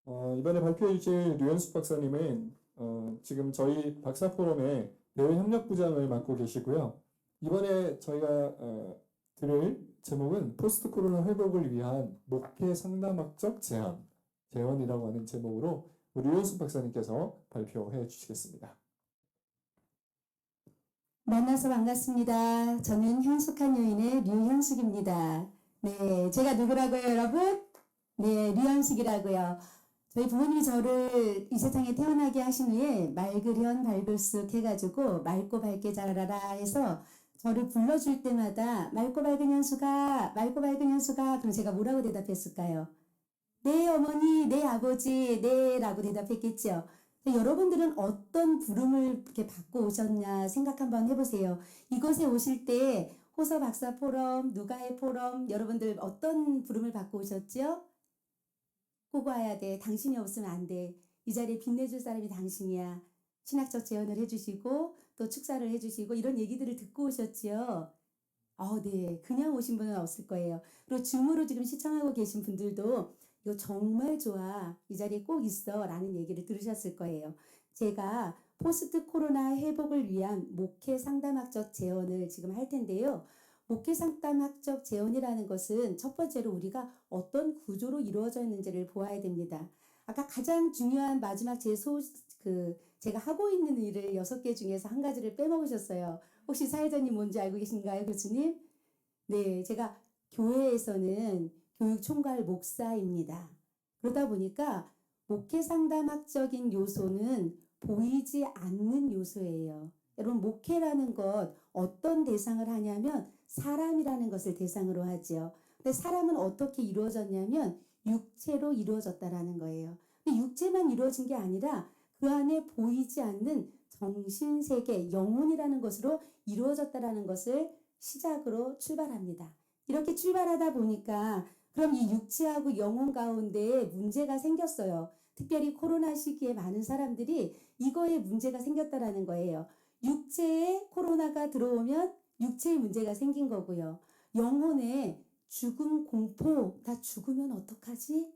이번에 발표해 주실 류현숙 박사님은 지금 저희 박사 포럼의 대외 협력부장을 맡고 계시고요. 이번에 저희가 들을 제목은 포스트 코로나 회복을 위한 목회 상담학적 제언이라고 하는 제목으로 우리 류현숙 박사님께서 발표해 주시겠습니다. 만나서 반갑습니다. 저는 현숙한 여인의 류현숙입니다. 네, 제가 누구라고요, 여러분? 네, 류현숙이라고요. 저희 부모님이 저를 이 세상에 태어나게 하신 후에 맑으련 밝을수록 해가지고 맑고 밝게 자라라 해서 저를 불러줄 때마다 맑고 밝은 현수가, 맑고 밝은 현수가, 그럼 제가 뭐라고 대답했을까요? 네, 어머니, 네, 아버지, 네, 라고 대답했겠죠. 여러분들은 어떤 부름을 이렇게 받고 오셨냐 생각 한번 해보세요. 이곳에 오실 때 호서 박사 포럼, 누가의 포럼, 여러분들 어떤 부름을 받고 오셨죠? 꼭 와야 돼. 당신이 없으면 안 돼. 이 자리에 빛내줄 사람이 당신이야. 신학적 제언을 해주시고 또 축사를 해주시고 이런 얘기들을 듣고 오셨죠. 네. 그냥 오신 분은 없을 거예요. 그리고 줌으로 지금 시청하고 계신 분들도 이거 정말 좋아. 이 자리에 꼭 있어. 라는 얘기를 들으셨을 거예요. 제가 포스트 코로나 회복을 위한 목회 상담학적 제언을 지금 할 텐데요. 목회 상담학적 제언이라는 것은 첫 번째로 우리가 어떤 구조로 이루어져 있는지를 보아야 됩니다. 아까 가장 중요한 마지막 제가 하고 있는 일을 6개 중에서 한 가지를 빼먹으셨어요. 혹시 사회자님 뭔지 알고 계신가요, 교수님? 네, 제가 교회에서는 교육총괄 목사입니다. 그러다 보니까 목회 상담학적인 요소는 보이지 않는 요소예요. 여러분, 목회라는 것 어떤 대상을 하냐면 사람이라는 것을 대상으로 하죠. 근데 사람은 어떻게 이루어졌냐면 육체로 이루어졌다라는 거예요. 근데 육체만 이루어진 게 아니라 그 안에 보이지 않는 정신세계, 영혼이라는 것으로 이루어졌다라는 것을 시작으로 출발합니다. 이렇게 출발하다 보니까 그럼 이 육체하고 영혼 가운데 문제가 생겼어요. 특별히 코로나 시기에 많은 사람들이 이거에 문제가 생겼다라는 거예요. 육체에 코로나가 들어오면 육체에 문제가 생긴 거고요. 영혼에 죽음, 공포, 나 죽으면 어떡하지?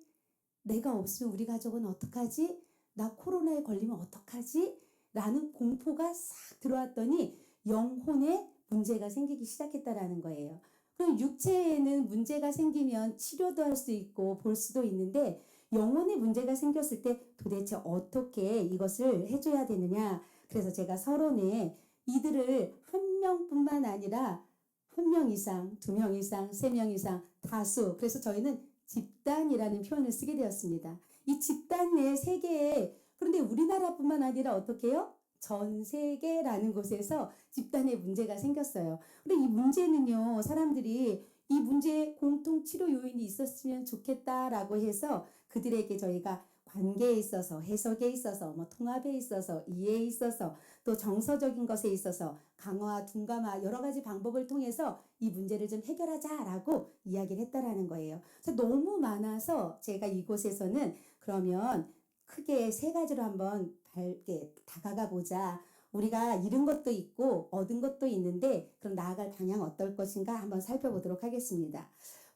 내가 없으면 우리 가족은 어떡하지? 나 코로나에 걸리면 어떡하지? 라는 공포가 싹 들어왔더니 영혼에 문제가 생기기 시작했다라는 거예요. 그럼 육체에는 문제가 생기면 치료도 할 수 있고 볼 수도 있는데 영혼에 문제가 생겼을 때 도대체 어떻게 이것을 해줘야 되느냐. 그래서 제가 서론에 이들을 한 명뿐만 아니라 한 명 이상, 2명 이상, 3명 이상, 다수. 그래서 저희는 집단이라는 표현을 쓰게 되었습니다. 이 집단 내 세계에 그런데 우리나라뿐만 아니라 어떻게 해요? 전 세계라는 곳에서 집단의 문제가 생겼어요. 근데 이 문제는요, 사람들이 이 문제에 공통 치료 요인이 있었으면 좋겠다라고 해서 그들에게 저희가 관계에 있어서, 해석에 있어서, 통합에 있어서, 이해에 있어서, 또 정서적인 것에 있어서 강화, 둔감화 여러 가지 방법을 통해서 이 문제를 좀 해결하자라고 이야기를 했다라는 거예요. 그래서 너무 많아서 제가 이곳에서는 그러면 크게 3가지로 한번 밝게 다가가 보자. 우리가 잃은 것도 있고 얻은 것도 있는데 그럼 나아갈 방향 어떨 것인가 한번 살펴보도록 하겠습니다.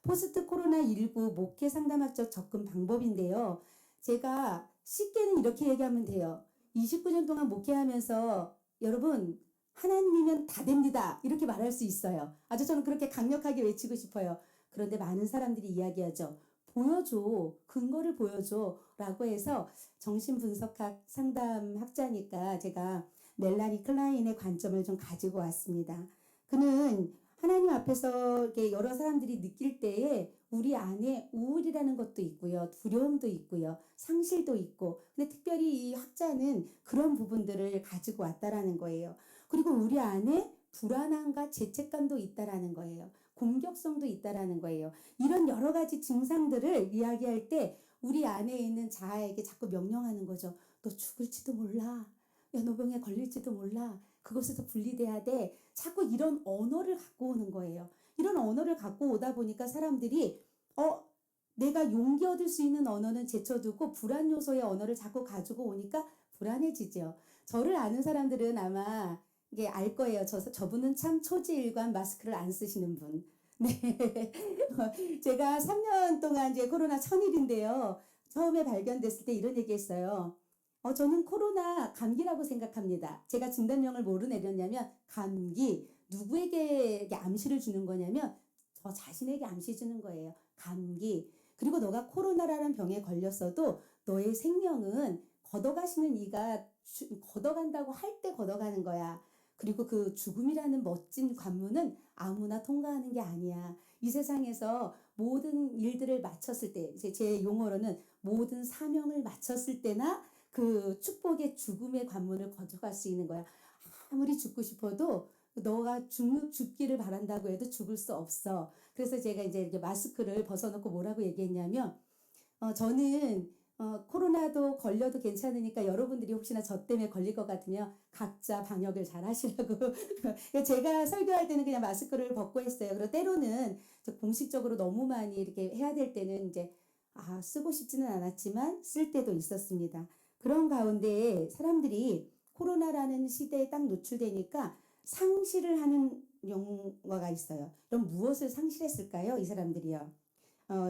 포스트 코로나19 목회 상담학적 접근 방법인데요. 제가 쉽게는 이렇게 얘기하면 돼요. 29년 동안 목회하면서 여러분 하나님이면 다 됩니다. 이렇게 말할 수 있어요. 아주 저는 그렇게 강력하게 외치고 싶어요. 그런데 많은 사람들이 이야기하죠. 보여줘. 근거를 보여줘. 라고 해서 정신분석학 상담학자니까 제가 멜라니 클라인의 관점을 좀 가지고 왔습니다. 그는 하나님 앞에서 이렇게 여러 사람들이 느낄 때에 우리 안에 우울이라는 것도 있고요. 두려움도 있고요. 상실도 있고. 근데 특별히 이 학자는 그런 부분들을 가지고 왔다라는 거예요. 그리고 우리 안에 불안함과 죄책감도 있다라는 거예요. 공격성도 있다라는 거예요. 이런 여러 가지 증상들을 이야기할 때 우리 안에 있는 자아에게 자꾸 명령하는 거죠. 너 죽을지도 몰라. 야, 너 병에 걸릴지도 몰라. 그것에서 분리돼야 돼. 자꾸 이런 언어를 갖고 오는 거예요. 이런 언어를 갖고 오다 보니까 사람들이 내가 용기 얻을 수 있는 언어는 제쳐두고 불안 요소의 언어를 자꾸 가지고 오니까 불안해지죠. 저를 아는 사람들은 아마 이게 알 거예요. 저분은 참 초지일관 마스크를 안 쓰시는 분. 네. 제가 3년 동안 이제 코로나 천일인데요. 처음에 발견됐을 때 이런 얘기했어요. 저는 코로나 감기라고 생각합니다. 제가 진단명을 뭐로 내렸냐면 감기. 누구에게 이게 암시를 주는 거냐면 저 자신에게 암시 주는 거예요. 감기. 그리고 너가 코로나라는 병에 걸렸어도 너의 생명은 걷어가시는 이가 걷어간다고 할 때 걷어가는 거야. 그리고 그 죽음이라는 멋진 관문은 아무나 통과하는 게 아니야. 이 세상에서 모든 일들을 마쳤을 때, 제 용어로는 모든 사명을 마쳤을 때나 그 축복의 죽음의 관문을 거쳐갈 수 있는 거야. 아무리 죽고 싶어도 너가 죽기를 바란다고 해도 죽을 수 없어. 그래서 제가 이제 이렇게 마스크를 벗어놓고 뭐라고 얘기했냐면, 저는 코로나도 걸려도 괜찮으니까 여러분들이 혹시나 저 때문에 걸릴 것 같으면 각자 방역을 잘 하시라고. 제가 설교할 때는 그냥 마스크를 벗고 했어요. 그리고 때로는 공식적으로 너무 많이 이렇게 해야 될 때는 이제 쓰고 싶지는 않았지만 쓸 때도 있었습니다. 그런 가운데 사람들이 코로나라는 시대에 딱 노출되니까 상실을 하는 용어가 있어요. 그럼 무엇을 상실했을까요? 이 사람들이요.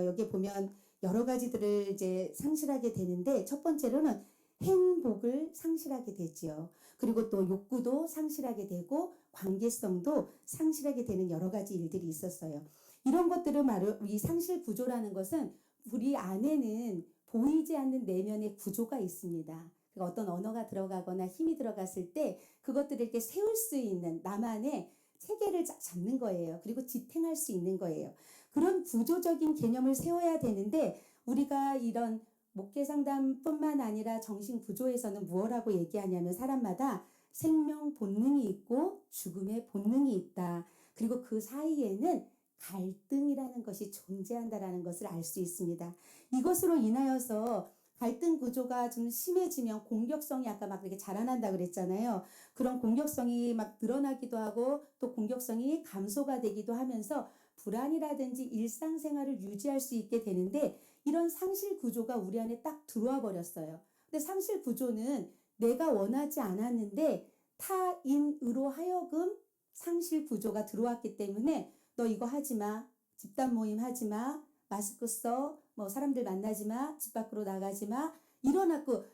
여기 보면 여러 가지들을 이제 상실하게 되는데 첫 번째로는 행복을 상실하게 되지요. 그리고 또 욕구도 상실하게 되고 관계성도 상실하게 되는 여러 가지 일들이 있었어요. 이런 것들을 바로 이 상실 구조라는 것은 우리 안에는 보이지 않는 내면의 구조가 있습니다. 그러니까 어떤 언어가 들어가거나 힘이 들어갔을 때 그것들을 이렇게 세울 수 있는 나만의 체계를 잡는 거예요. 그리고 지탱할 수 있는 거예요. 그런 구조적인 개념을 세워야 되는데 우리가 이런 목회 상담뿐만 아니라 정신 구조에서는 무엇라고 얘기하냐면 사람마다 생명 본능이 있고 죽음의 본능이 있다. 그리고 그 사이에는 갈등이라는 것이 존재한다라는 것을 알 수 있습니다. 이것으로 인하여서 갈등 구조가 좀 심해지면 공격성이 아까 막 이렇게 자라난다 그랬잖아요. 그런 공격성이 막 늘어나기도 하고 또 공격성이 감소가 되기도 하면서 불안이라든지 일상생활을 유지할 수 있게 되는데 이런 상실 구조가 우리 안에 딱 들어와 버렸어요. 근데 상실 구조는 내가 원하지 않았는데 타인으로 하여금 상실 구조가 들어왔기 때문에 너 이거 하지 마. 집단 모임 하지 마. 마스크 써. 뭐 사람들 만나지 마. 집 밖으로 나가지 마. 일어났고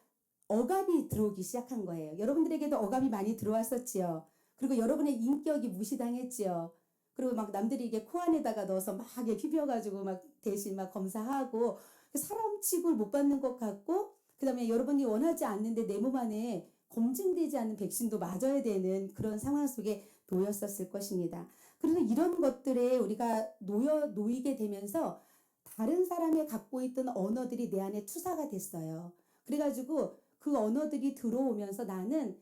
억압이 들어오기 시작한 거예요. 여러분들에게도 억압이 많이 들어왔었지요. 그리고 여러분의 인격이 무시당했지요. 그리고 막 남들이 이게 코 안에다가 넣어서 막 이렇게 비벼가지고 막 대신 막 검사하고 사람 취급을 못 받는 것 같고 그 다음에 여러분이 원하지 않는데 내 몸 안에 검증되지 않은 백신도 맞아야 되는 그런 상황 속에 놓였었을 것입니다. 그래서 이런 것들에 우리가 놓이게 되면서 다른 사람이 갖고 있던 언어들이 내 안에 투사가 됐어요. 그래가지고 그 언어들이 들어오면서 나는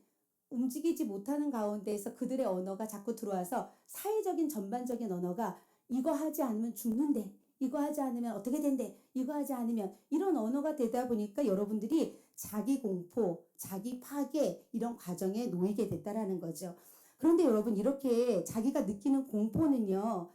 움직이지 못하는 가운데에서 그들의 언어가 자꾸 들어와서 사회적인 전반적인 언어가 이거 하지 않으면 죽는데 이거 하지 않으면 어떻게 된대 이거 하지 않으면 이런 언어가 되다 보니까 여러분들이 자기 공포, 자기 파괴 이런 과정에 놓이게 됐다라는 거죠. 그런데 여러분 이렇게 자기가 느끼는 공포는요.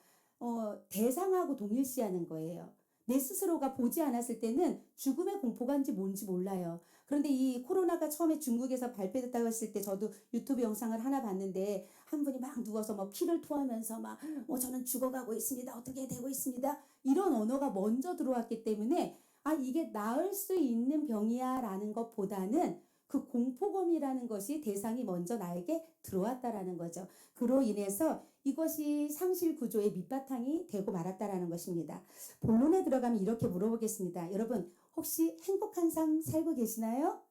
대상하고 동일시하는 거예요. 내 스스로가 보지 않았을 때는 죽음의 공포가인지 뭔지 몰라요. 그런데 이 코로나가 처음에 중국에서 발표됐다고 했을 때 저도 유튜브 영상을 하나 봤는데 한 분이 막 누워서 뭐 피를 토하면서 막 저는 죽어가고 있습니다. 어떻게 되고 있습니다. 이런 언어가 먼저 들어왔기 때문에 이게 나을 수 있는 병이야 라는 것보다는 그 공포감이라는 것이 대상이 먼저 나에게 들어왔다라는 거죠. 그로 인해서 이것이 상실 구조의 밑바탕이 되고 말았다라는 것입니다. 본론에 들어가면 이렇게 물어보겠습니다. 여러분 혹시 행복한 삶 살고 계시나요?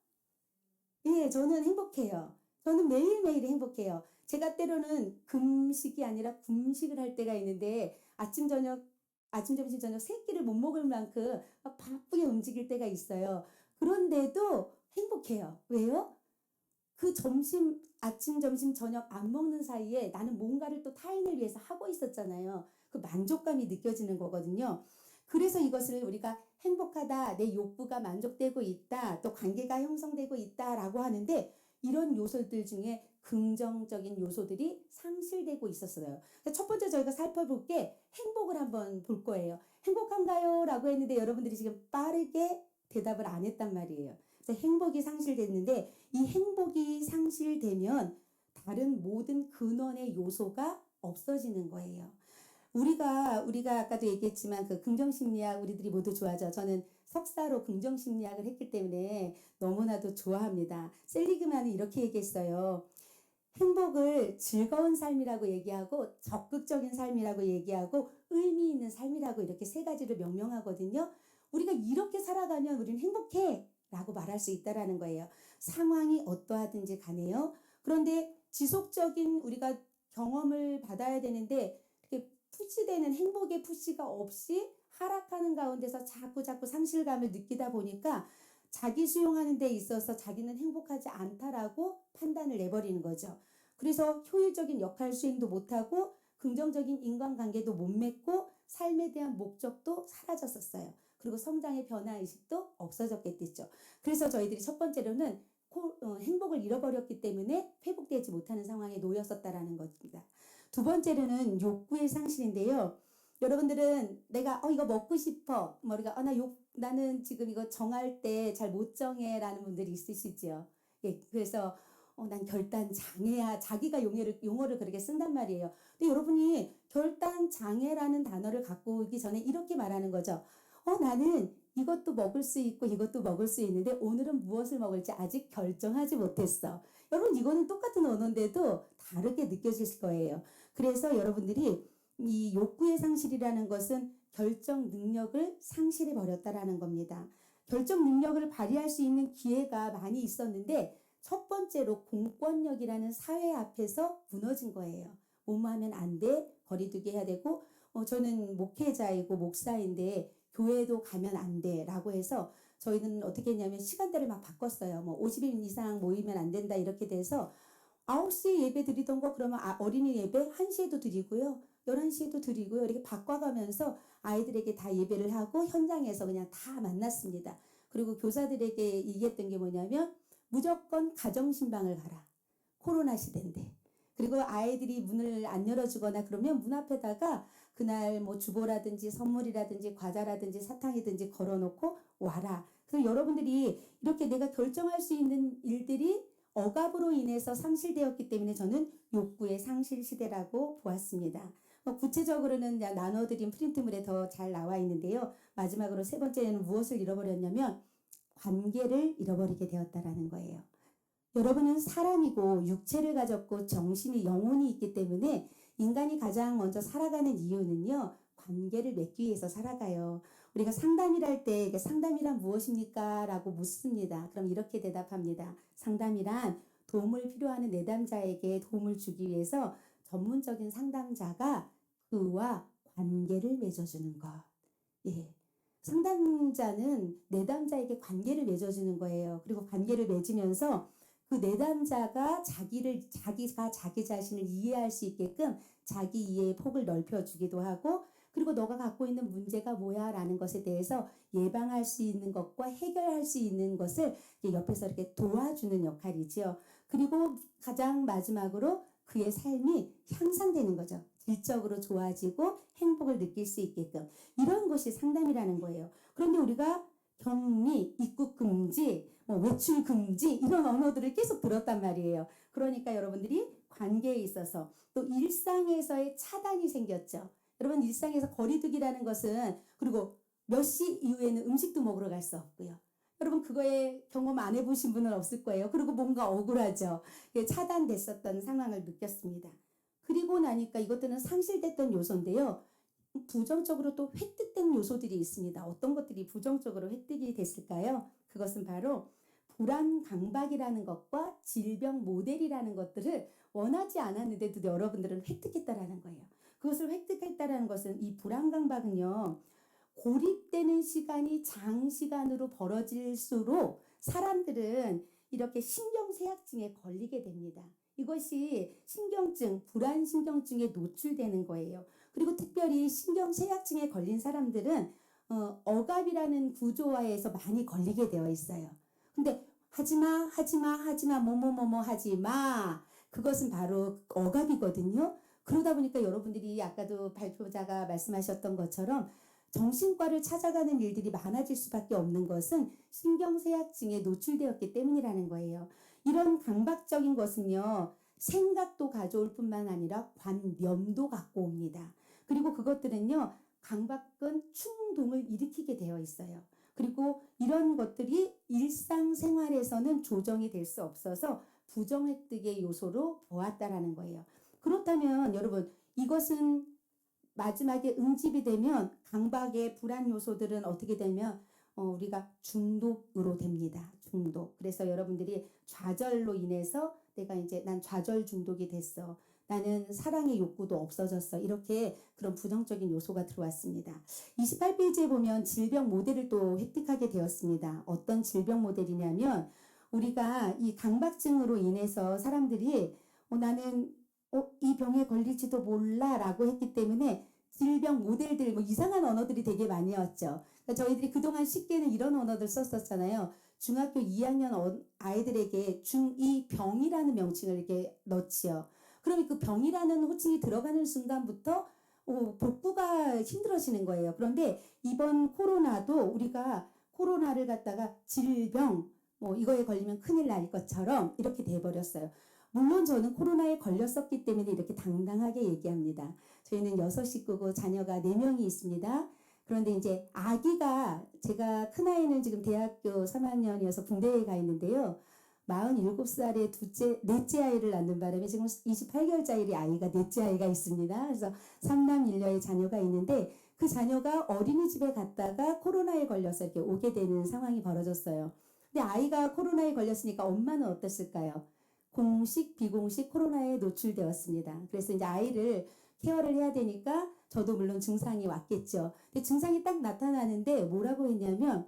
예, 저는 행복해요. 저는 매일매일 행복해요. 제가 때로는 금식이 아니라 굶식을 할 때가 있는데 아침, 점심, 저녁 세 끼를 못 먹을 만큼 막 바쁘게 움직일 때가 있어요. 그런데도 행복해요. 왜요? 그 아침, 점심, 저녁 안 먹는 사이에 나는 뭔가를 또 타인을 위해서 하고 있었잖아요. 그 만족감이 느껴지는 거거든요. 그래서 이것을 우리가 행복하다, 내 욕구가 만족되고 있다, 또 관계가 형성되고 있다라고 하는데 이런 요소들 중에 긍정적인 요소들이 상실되고 있었어요. 첫 번째 저희가 살펴볼 게 행복을 한번 볼 거예요. 행복한가요? 라고 했는데 여러분들이 지금 빠르게 대답을 안 했단 말이에요. 그래서 행복이 상실됐는데 이 행복이 상실되면 다른 모든 근원의 요소가 없어지는 거예요. 우리가 아까도 얘기했지만 그 긍정심리학 우리들이 모두 좋아하죠. 저는 석사로 긍정심리학을 했기 때문에 너무나도 좋아합니다. 셀리그만은 이렇게 얘기했어요. 행복을 즐거운 삶이라고 얘기하고 적극적인 삶이라고 얘기하고 의미 있는 삶이라고 이렇게 세 가지로 명명하거든요. 우리가 이렇게 살아가면 우리는 행복해 라고 말할 수 있다라는 거예요. 상황이 어떠하든지 간에요. 그런데 지속적인 우리가 경험을 받아야 되는데 이렇게 푸시되는 행복의 푸시가 없이 하락하는 가운데서 자꾸 상실감을 느끼다 보니까 자기 수용하는 데 있어서 자기는 행복하지 않다라고 판단을 내버리는 거죠. 그래서 효율적인 역할 수행도 못하고 긍정적인 인간관계도 못 맺고 삶에 대한 목적도 사라졌었어요. 그리고 성장의 변화의식도 없어졌겠죠. 그래서 저희들이 첫 번째로는 행복을 잃어버렸기 때문에 회복되지 못하는 상황에 놓였었다라는 겁니다. 두 번째로는 욕구의 상실인데요. 여러분들은 내가 이거 먹고 싶어. 우리가 나는 지금 이거 정할 때 잘 못 정해라는 분들이 있으시죠. 예, 그래서 난 결단 장애야. 자기가 용어를 그렇게 쓴단 말이에요. 근데 여러분이 결단 장애라는 단어를 갖고 오기 전에 이렇게 말하는 거죠. 나는 이것도 먹을 수 있고 이것도 먹을 수 있는데 오늘은 무엇을 먹을지 아직 결정하지 못했어. 여러분 이거는 똑같은 언어인데도 다르게 느껴질 거예요. 그래서 여러분들이 이 욕구의 상실이라는 것은 결정 능력을 상실해 버렸다라는 겁니다. 결정 능력을 발휘할 수 있는 기회가 많이 있었는데 첫 번째로 공권력이라는 사회 앞에서 무너진 거예요. 뭐뭐 하면 안 돼, 거리두기 해야 되고 저는 목회자이고 목사인데 교회도 가면 안 돼라고 해서 저희는 어떻게 했냐면 시간대를 막 바꿨어요. 50인 이상 모이면 안 된다 이렇게 돼서 9시에 예배 드리던 거 그러면 어린이 예배 1시에도 드리고요. 11시에도 드리고요. 이렇게 바꿔가면서 아이들에게 다 예배를 하고 현장에서 그냥 다 만났습니다. 그리고 교사들에게 얘기했던 게 뭐냐면 무조건 가정신방을 가라. 코로나 시대인데. 그리고 아이들이 문을 안 열어주거나 그러면 문 앞에다가 그날 주보라든지 선물이라든지 과자라든지 사탕이든지 걸어놓고 와라. 그래서 여러분들이 이렇게 내가 결정할 수 있는 일들이 억압으로 인해서 상실되었기 때문에 저는 욕구의 상실 시대라고 보았습니다. 구체적으로는 나눠드린 프린트물에 더 잘 나와 있는데요. 마지막으로 세 번째는 무엇을 잃어버렸냐면 관계를 잃어버리게 되었다라는 거예요. 여러분은 사람이고 육체를 가졌고 정신이 영혼이 있기 때문에 인간이 가장 먼저 살아가는 이유는요. 관계를 맺기 위해서 살아가요. 우리가 상담을 할 때 상담이란 무엇입니까? 라고 묻습니다. 그럼 이렇게 대답합니다. 상담이란 도움을 필요하는 내담자에게 도움을 주기 위해서 전문적인 상담자가 그와 관계를 맺어주는 것. 예. 상담자는 내담자에게 관계를 맺어주는 거예요. 그리고 관계를 맺으면서 그 내담자가 자기가 자기 자신을 이해할 수 있게끔 자기 이해의 폭을 넓혀주기도 하고 그리고 너가 갖고 있는 문제가 뭐야 라는 것에 대해서 예방할 수 있는 것과 해결할 수 있는 것을 옆에서 이렇게 도와주는 역할이지요. 그리고 가장 마지막으로 그의 삶이 향상되는 거죠. 질적으로 좋아지고 행복을 느낄 수 있게끔 이런 것이 상담이라는 거예요. 그런데 우리가 격리, 입국 금지, 외출 금지 이런 언어들을 계속 들었단 말이에요. 그러니까 여러분들이 관계에 있어서 또 일상에서의 차단이 생겼죠. 여러분 일상에서 거리두기라는 것은 그리고 몇 시 이후에는 음식도 먹으러 갈 수 없고요. 여러분 그거에 경험 안 해보신 분은 없을 거예요. 그리고 뭔가 억울하죠. 차단됐었던 상황을 느꼈습니다. 그리고 나니까 이것들은 상실됐던 요소인데요. 부정적으로 또 획득된 요소들이 있습니다. 어떤 것들이 부정적으로 획득이 됐을까요? 그것은 바로 불안 강박이라는 것과 질병 모델이라는 것들을 원하지 않았는데도 여러분들은 획득했다라는 거예요. 그것을 획득했다라는 것은 이 불안 강박은요. 고립되는 시간이 장시간으로 벌어질수록 사람들은 이렇게 신경쇠약증에 걸리게 됩니다. 이것이 신경증, 불안신경증에 노출되는 거예요. 그리고 특별히 신경쇠약증에 걸린 사람들은 억압이라는 구조화에서 많이 걸리게 되어 있어요. 근데 하지마, 뭐뭐뭐뭐 하지마. 그것은 바로 억압이거든요. 그러다 보니까 여러분들이 아까도 발표자가 말씀하셨던 것처럼 정신과를 찾아가는 일들이 많아질 수밖에 없는 것은 신경쇠약증에 노출되었기 때문이라는 거예요. 이런 강박적인 것은요. 생각도 가져올 뿐만 아니라 관념도 갖고 옵니다. 그리고 그것들은요, 강박은 충동을 일으키게 되어 있어요. 그리고 이런 것들이 일상생활에서는 조정이 될 수 없어서 부정획득의 요소로 보았다라는 거예요. 그렇다면 여러분, 이것은 마지막에 응집이 되면 강박의 불안 요소들은 어떻게 되면 우리가 중독으로 됩니다. 중독. 그래서 여러분들이 좌절로 인해서 내가 이제 난 좌절 중독이 됐어. 나는 사랑의 욕구도 없어졌어. 이렇게 그런 부정적인 요소가 들어왔습니다. 28페이지에 보면 질병 모델을 또 획득하게 되었습니다. 어떤 질병 모델이냐면 우리가 이 강박증으로 인해서 사람들이 나는 이 병에 걸릴지도 몰라라고 했기 때문에 질병 모델들 뭐 이상한 언어들이 되게 많이 왔죠. 그러니까 저희들이 그동안 쉽게는 이런 언어들 썼었잖아요. 중학교 2학년 아이들에게 중2 병이라는 명칭을 이렇게 넣지요. 그러면 그 병이라는 호칭이 들어가는 순간부터 복구가 힘들어지는 거예요. 그런데 이번 코로나도 우리가 코로나를 갖다가 질병 뭐 이거에 걸리면 큰일 날 것처럼 이렇게 돼버렸어요. 물론 저는 코로나에 걸렸었기 때문에 이렇게 당당하게 얘기합니다. 저희는 6 식구고 자녀가 4명이 있습니다. 그런데 이제 아기가 제가 큰아이는 지금 대학교 3학년이어서 군대에 가 있는데요. 47살에 넷째 아이를 낳는 바람에 지금 28개월짜리 아이가 넷째 아이가 있습니다. 그래서 3남 1녀의 자녀가 있는데 그 자녀가 어린이집에 갔다가 코로나에 걸려서 이렇게 오게 되는 상황이 벌어졌어요. 근데 아이가 코로나에 걸렸으니까 엄마는 어땠을까요? 공식, 비공식 코로나에 노출되었습니다. 그래서 이제 아이를 케어를 해야 되니까 저도 물론 증상이 왔겠죠. 근데 증상이 딱 나타나는데 뭐라고 했냐면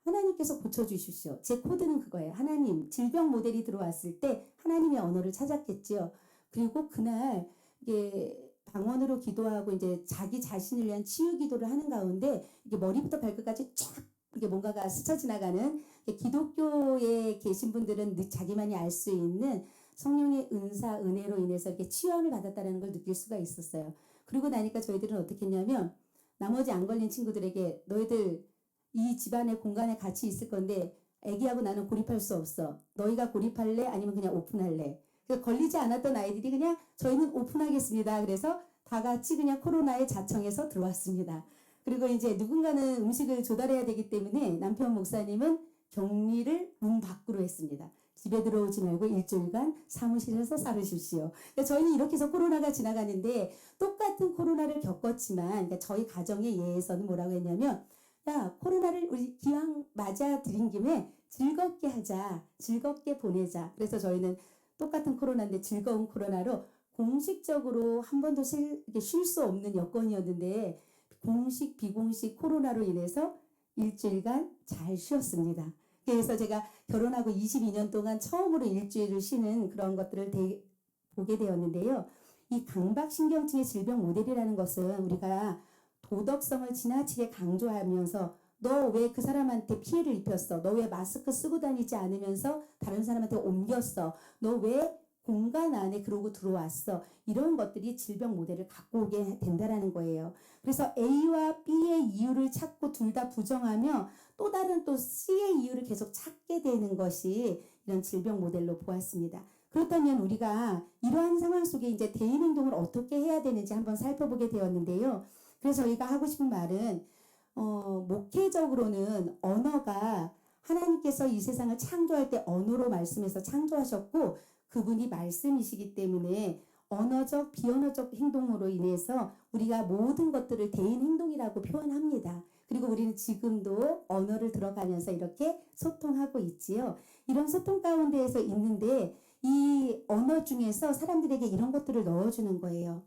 하나님께서 고쳐주십시오. 제 코드는 그거예요. 하나님, 질병 모델이 들어왔을 때 하나님의 언어를 찾았겠죠. 그리고 그날 이게 방언으로 기도하고 이제 자기 자신을 위한 치유 기도를 하는 가운데 이게 머리부터 발끝까지 쫙 이게 뭔가가 스쳐 지나가는 기독교에 계신 분들은 자기만이 알 수 있는 성령의 은사, 은혜로 인해서 이렇게 치유함을 받았다는 걸 느낄 수가 있었어요. 그리고 나니까 저희들은 어떻게 했냐면 나머지 안 걸린 친구들에게 너희들 이 집안의 공간에 같이 있을 건데 애기하고 나는 고립할 수 없어. 너희가 고립할래? 아니면 그냥 오픈할래? 그러니까 걸리지 않았던 아이들이 그냥 저희는 오픈하겠습니다. 그래서 다 같이 그냥 코로나에 자청해서 들어왔습니다. 그리고 이제 누군가는 음식을 조달해야 되기 때문에 남편 목사님은 격리를 문 밖으로 했습니다. 집에 들어오지 말고 일주일간 사무실에서 살으십시오. 그러니까 저희는 이렇게 해서 코로나가 지나가는데 똑같은 코로나를 겪었지만 그러니까 저희 가정의 예에서는 뭐라고 했냐면 야 코로나를 우리 기왕 맞아들인 김에 즐겁게 하자. 즐겁게 보내자. 그래서 저희는 똑같은 코로나인데 즐거운 코로나로 공식적으로 한 번도 쉴 수 없는 여건이었는데 공식 비공식 코로나로 인해서 일주일간 잘 쉬었습니다. 그래서 제가 결혼하고 22년 동안 처음으로 일주일을 쉬는 그런 것들을 보게 되었는데요. 이 강박신경증의 질병 모델이라는 것은 우리가 도덕성을 지나치게 강조하면서 너 왜 그 사람한테 피해를 입혔어? 너 왜 마스크 쓰고 다니지 않으면서 다른 사람한테 옮겼어? 너 왜 공간 안에 그러고 들어왔어? 이런 것들이 질병 모델을 갖고 오게 된다라는 거예요. 그래서 A와 B의 이유를 찾고 둘 다 부정하며 또 다른 또 C의 이유를 계속 찾게 되는 것이 이런 질병 모델로 보았습니다. 그렇다면 우리가 이러한 상황 속에 이제 대인 행동을 어떻게 해야 되는지 한번 살펴보게 되었는데요. 그래서 저희가 하고 싶은 말은 목회적으로는 언어가 하나님께서 이 세상을 창조할 때 언어로 말씀해서 창조하셨고 그분이 말씀이시기 때문에 언어적, 비언어적 행동으로 인해서 우리가 모든 것들을 대인 행동이라고 표현합니다. 그리고 우리는 지금도 언어를 들어가면서 이렇게 소통하고 있지요. 이런 소통 가운데에서 있는데 이 언어 중에서 사람들에게 이런 것들을 넣어주는 거예요.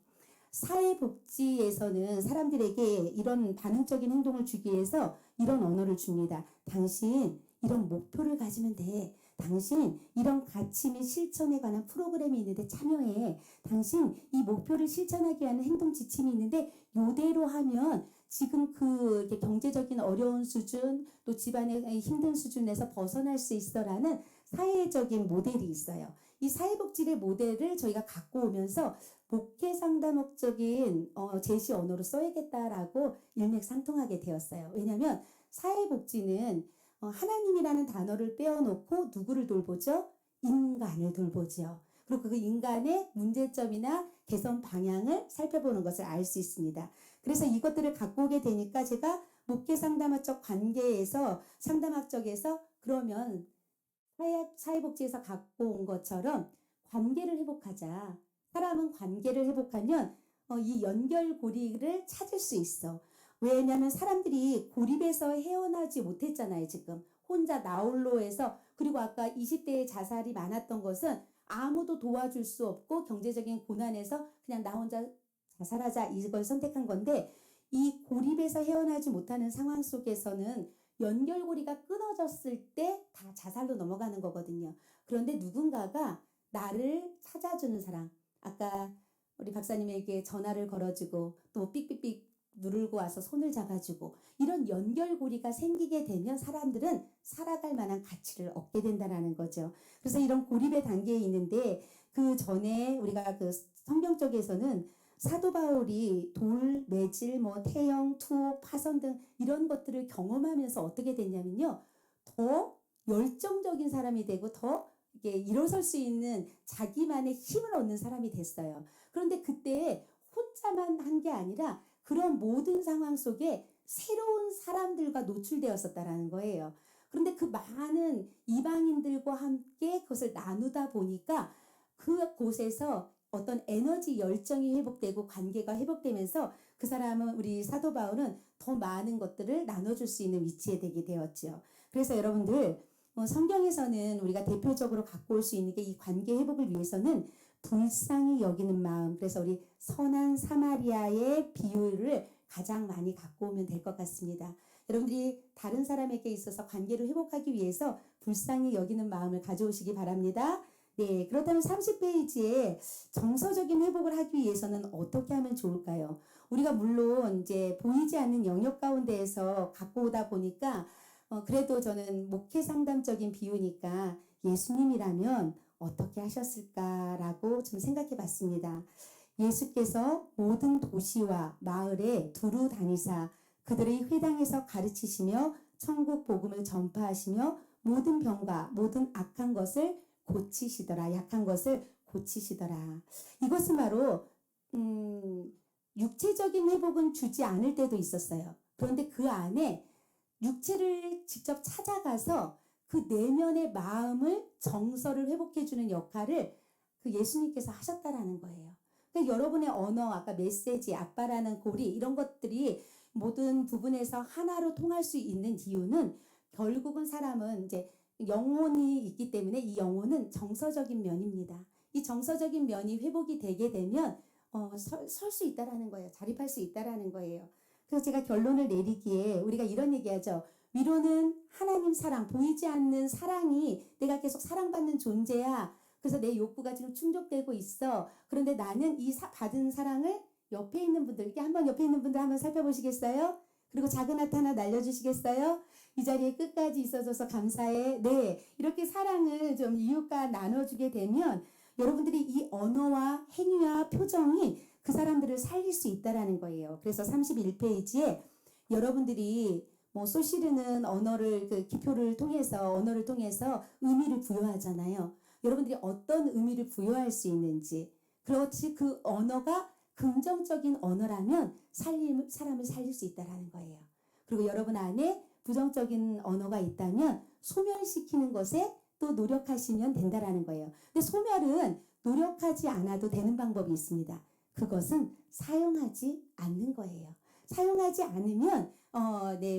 사회복지에서는 사람들에게 이런 반응적인 행동을 주기 위해서 이런 언어를 줍니다. 당신 이런 목표를 가지면 돼. 당신 이런 가치 및 실천에 관한 프로그램이 있는데 참여해. 당신 이 목표를 실천하기 위한 행동 지침이 있는데 요대로 하면 지금 그 경제적인 어려운 수준 또 집안의 힘든 수준에서 벗어날 수 있어라는 사회적인 모델이 있어요. 이 사회복지의 모델을 저희가 갖고 오면서 목회 상담학적인 제시 언어로 써야겠다라고 일맥상통하게 되었어요. 왜냐하면 사회복지는 하나님이라는 단어를 빼어놓고 누구를 돌보죠? 인간을 돌보죠. 그리고 그 인간의 문제점이나 개선 방향을 살펴보는 것을 알 수 있습니다. 그래서 이것들을 갖고 오게 되니까 제가 목회 상담학적 관계에서 상담학적에서 그러면 사회복지에서 갖고 온 것처럼 관계를 회복하자. 사람은 관계를 회복하면 이 연결고리를 찾을 수 있어. 왜냐하면 사람들이 고립에서 헤어나지 못했잖아요. 지금 혼자 나홀로해서. 그리고 아까 20대의 자살이 많았던 것은 아무도 도와줄 수 없고 경제적인 고난에서 그냥 나 혼자 자살하자 이걸 선택한 건데, 이 고립에서 헤어나지 못하는 상황 속에서는 연결고리가 끊어졌을 때 다 자살로 넘어가는 거거든요. 그런데 누군가가 나를 찾아주는 사람, 아까 우리 박사님에게 전화를 걸어주고 또 삑삑삑 누르고 와서 손을 잡아주고, 이런 연결고리가 생기게 되면 사람들은 살아갈 만한 가치를 얻게 된다는 거죠. 그래서 이런 고립의 단계에 있는데, 그 전에 우리가 그 성경 쪽에서는 사도 바울이 돌, 매질, 태형, 투옥, 파선 등 이런 것들을 경험하면서 어떻게 됐냐면요, 더 열정적인 사람이 되고 더 이게 일어설 수 있는 자기만의 힘을 얻는 사람이 됐어요. 그런데 그때 혼자만 한 게 아니라 그런 모든 상황 속에 새로운 사람들과 노출되었었다라는 거예요. 그런데 그 많은 이방인들과 함께 그것을 나누다 보니까 그곳에서 어떤 에너지 열정이 회복되고 관계가 회복되면서 그 사람은, 우리 사도 바울은 더 많은 것들을 나눠줄 수 있는 위치에 되게 되었죠. 그래서 여러분들, 성경에서는 우리가 대표적으로 갖고 올 수 있는 게 이 관계 회복을 위해서는 불쌍히 여기는 마음, 그래서 우리 선한 사마리아의 비유를 가장 많이 갖고 오면 될 것 같습니다. 여러분들이 다른 사람에게 있어서 관계를 회복하기 위해서 불쌍히 여기는 마음을 가져오시기 바랍니다. 네, 그렇다면 30페이지에 정서적인 회복을 하기 위해서는 어떻게 하면 좋을까요? 우리가 물론 이제 보이지 않는 영역 가운데에서 갖고 오다 보니까 그래도 저는 목회 상담적인 비유니까 예수님이라면 어떻게 하셨을까라고 좀 생각해 봤습니다. 예수께서 모든 도시와 마을에 두루 다니사 그들의 회당에서 가르치시며 천국 복음을 전파하시며 모든 병과 모든 악한 것을 고치시더라. 약한 것을 고치시더라. 이것은 바로 육체적인 회복은 주지 않을 때도 있었어요. 그런데 그 안에 육체를 직접 찾아가서 그 내면의 마음을, 정서를 회복해주는 역할을 그 예수님께서 하셨다라는 거예요. 그러니까 여러분의 언어, 아까 메시지, 아빠라는 고리, 이런 것들이 모든 부분에서 하나로 통할 수 있는 이유는 결국은 사람은 이제 영혼이 있기 때문에 이 영혼은 정서적인 면입니다. 이 정서적인 면이 회복이 되게 되면 설 수 있다라는 거예요. 자립할 수 있다라는 거예요. 그래서 제가 결론을 내리기에 우리가 이런 얘기하죠. 위로는 하나님 사랑, 보이지 않는 사랑이 내가 계속 사랑받는 존재야. 그래서 내 욕구가 지금 충족되고 있어. 그런데 나는 이 받은 사랑을 옆에 있는 분들, 이게 한번 옆에 있는 분들 한번 살펴보시겠어요? 그리고 작은 하트 하나 날려주시겠어요? 이 자리에 끝까지 있어줘서 감사해. 네, 이렇게 사랑을 좀 이웃과 나눠주게 되면 여러분들이 이 언어와 행위와 표정이 그 사람들을 살릴 수 있다라는 거예요. 그래서 31페이지에 여러분들이 소시르는 언어를, 그 기표를 통해서, 언어를 통해서 의미를 부여하잖아요. 여러분들이 어떤 의미를 부여할 수 있는지, 그렇지 그 언어가 긍정적인 언어라면 사람을 살릴 수 있다라는 거예요. 그리고 여러분 안에 부정적인 언어가 있다면 소멸시키는 것에 또 노력하시면 된다라는 거예요. 근데 소멸은 노력하지 않아도 되는 방법이 있습니다. 그것은 사용하지 않는 거예요. 사용하지 않으면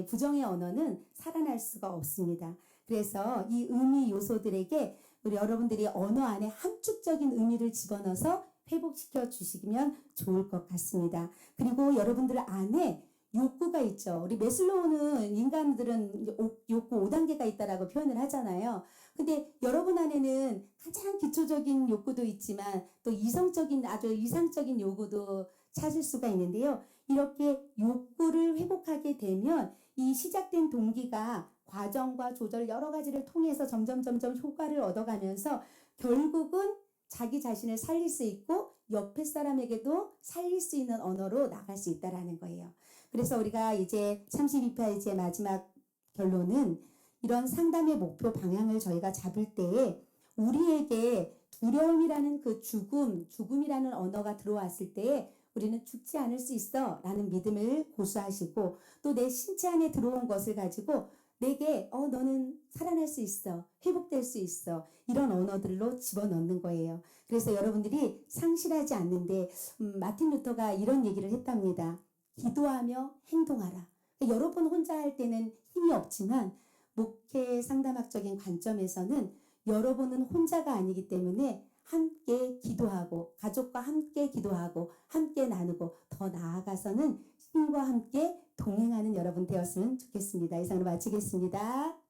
부정의 언어는 살아날 수가 없습니다. 그래서 이 의미 요소들에게 우리 여러분들이 언어 안에 함축적인 의미를 집어넣어서 회복시켜 주시면 좋을 것 같습니다. 그리고 여러분들 안에 욕구가 있죠. 우리 매슬로우는 인간들은 욕구 5단계가 있다라고 표현을 하잖아요. 근데 여러분 안에는 가장 기초적인 욕구도 있지만 또 이성적인, 아주 이상적인 요구도 찾을 수가 있는데요. 이렇게 욕구를 회복하게 되면 이 시작된 동기가 과정과 조절 여러 가지를 통해서 점점 효과를 얻어가면서 결국은 자기 자신을 살릴 수 있고 옆에 사람에게도 살릴 수 있는 언어로 나갈 수 있다라는 거예요. 그래서 우리가 이제 32페이지의 마지막 결론은 이런 상담의 목표 방향을 저희가 잡을 때에 우리에게 두려움이라는 그 죽음이라는 언어가 들어왔을 때에 우리는 죽지 않을 수 있어 라는 믿음을 고수하시고 또 내 신체 안에 들어온 것을 가지고 내게 너는 살아날 수 있어, 회복될 수 있어, 이런 언어들로 집어넣는 거예요. 그래서 여러분들이 상실하지 않는데 마틴 루터가 이런 얘기를 했답니다. 기도하며 행동하라. 여러분 혼자 할 때는 힘이 없지만 목회 상담학적인 관점에서는 여러분은 혼자가 아니기 때문에 함께 기도하고 가족과 함께 기도하고 함께 나누고 더 나아가서는 신과 함께 동행하는 여러분 되었으면 좋겠습니다. 이상으로 마치겠습니다.